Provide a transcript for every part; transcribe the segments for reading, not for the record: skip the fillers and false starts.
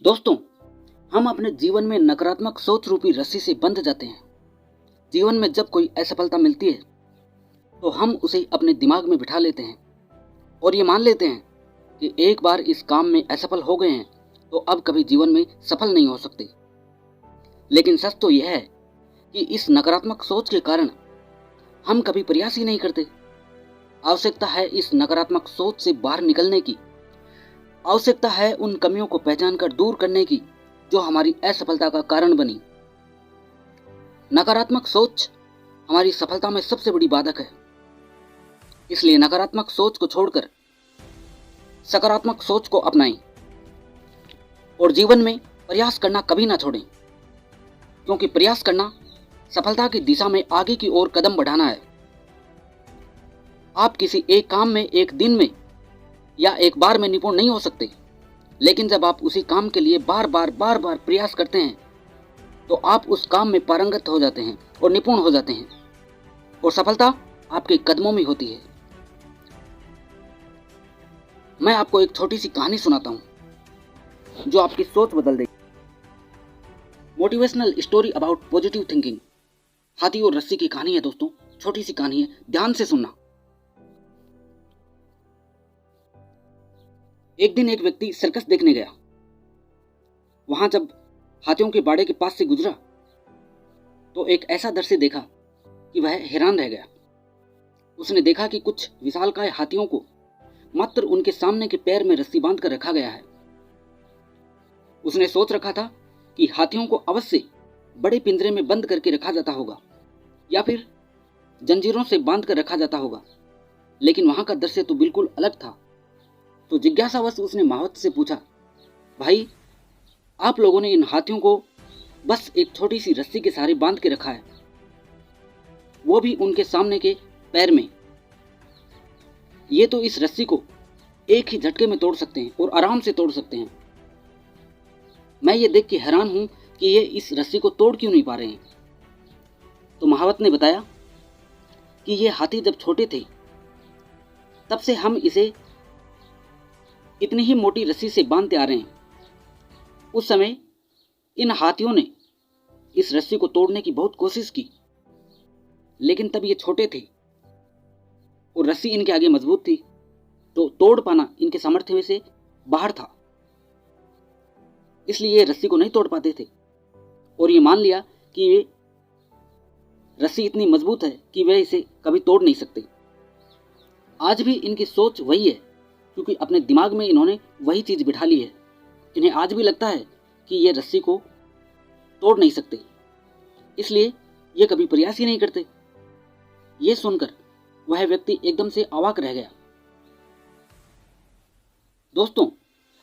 दोस्तों, हम अपने जीवन में नकारात्मक सोच रूपी रस्सी से बंध जाते हैं। जीवन में जब कोई असफलता मिलती है तो हम उसे अपने दिमाग में बिठा लेते हैं और ये मान लेते हैं कि एक बार इस काम में असफल हो गए हैं तो अब कभी जीवन में सफल नहीं हो सकते। लेकिन सच तो यह है कि इस नकारात्मक सोच के कारण हम कभी प्रयास ही नहीं करते। आवश्यकता है इस नकारात्मक सोच से बाहर निकलने की। आवश्यकता है उन कमियों को पहचानकर दूर करने की जो हमारी असफलता का कारण बनी। नकारात्मक सोच हमारी सफलता में सबसे बड़ी बाधक है। इसलिए नकारात्मक सोच को छोड़कर सकारात्मक सोच को अपनाएं और जीवन में प्रयास करना कभी ना छोड़ें, क्योंकि प्रयास करना सफलता की दिशा में आगे की ओर कदम बढ़ाना है। आप किसी एक काम में एक दिन में या एक बार में निपुण नहीं हो सकते, लेकिन जब आप उसी काम के लिए बार बार प्रयास करते हैं तो आप उस काम में पारंगत हो जाते हैं और निपुण हो जाते हैं और सफलता आपके कदमों में होती है। मैं आपको एक छोटी सी कहानी सुनाता हूं जो आपकी सोच बदल देगी। Motivational story about positive thinking. हाथी और रस्सी की कहानी है दोस्तों, छोटी सी कहानी है, ध्यान से सुनना। एक दिन एक व्यक्ति सर्कस देखने गया। वहां जब हाथियों के बाड़े के पास से गुजरा तो एक ऐसा दृश्य देखा कि वह हैरान रह गया। उसने देखा कि कुछ विशालकाय हाथियों को मात्र उनके सामने के पैर में रस्सी बांध कर रखा गया है। उसने सोच रखा था कि हाथियों को अवश्य बड़े पिंजरे में बंद करके रखा जाता होगा या फिर जंजीरों से बांध कर रखा जाता होगा, लेकिन वहां का दृश्य तो बिल्कुल अलग था। तो जिज्ञासावश उसने महावत से पूछा, भाई, आप लोगों ने इन हाथियों को बस एक छोटी सी रस्सी के सहारे बांध के रखा है, वो भी उनके सामने के पैर में। ये तो इस रस्सी को एक ही झटके में तोड़ सकते हैं और आराम से तोड़ सकते हैं। मैं ये देख के हैरान हूं कि ये इस रस्सी को तोड़ क्यों नहीं पा रहे हैं। तो महावत ने बताया कि ये हाथी जब छोटे थे तब से हम इसे इतनी ही मोटी रस्सी से बांधते आ रहे हैं। उस समय इन हाथियों ने इस रस्सी को तोड़ने की बहुत कोशिश की, लेकिन तब ये छोटे थे और रस्सी इनके आगे मजबूत थी, तो तोड़ पाना इनके सामर्थ्य में से बाहर था। इसलिए ये रस्सी को नहीं तोड़ पाते थे और ये मान लिया कि ये रस्सी इतनी मजबूत है कि वे इसे कभी तोड़ नहीं सकते। आज भी इनकी सोच वही है, क्योंकि अपने दिमाग में इन्होंने वही चीज बिठा ली है। इन्हें आज भी लगता है कि ये रस्सी को तोड़ नहीं सकते, इसलिए ये कभी प्रयास ही नहीं करते। ये सुनकर वह व्यक्ति एकदम से अवाक रह गया। दोस्तों,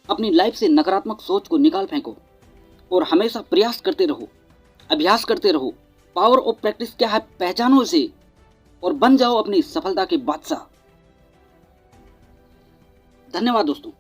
अपनी लाइफ से नकारात्मक सोच को निकाल फेंको और हमेशा प्रयास करते रहो, अभ्यास करते रहो। पावर ऑफ प्रैक्टिस क्या है, पहचानो इसे और बन जाओ अपनी सफलता के बादशाह। धन्यवाद दोस्तों।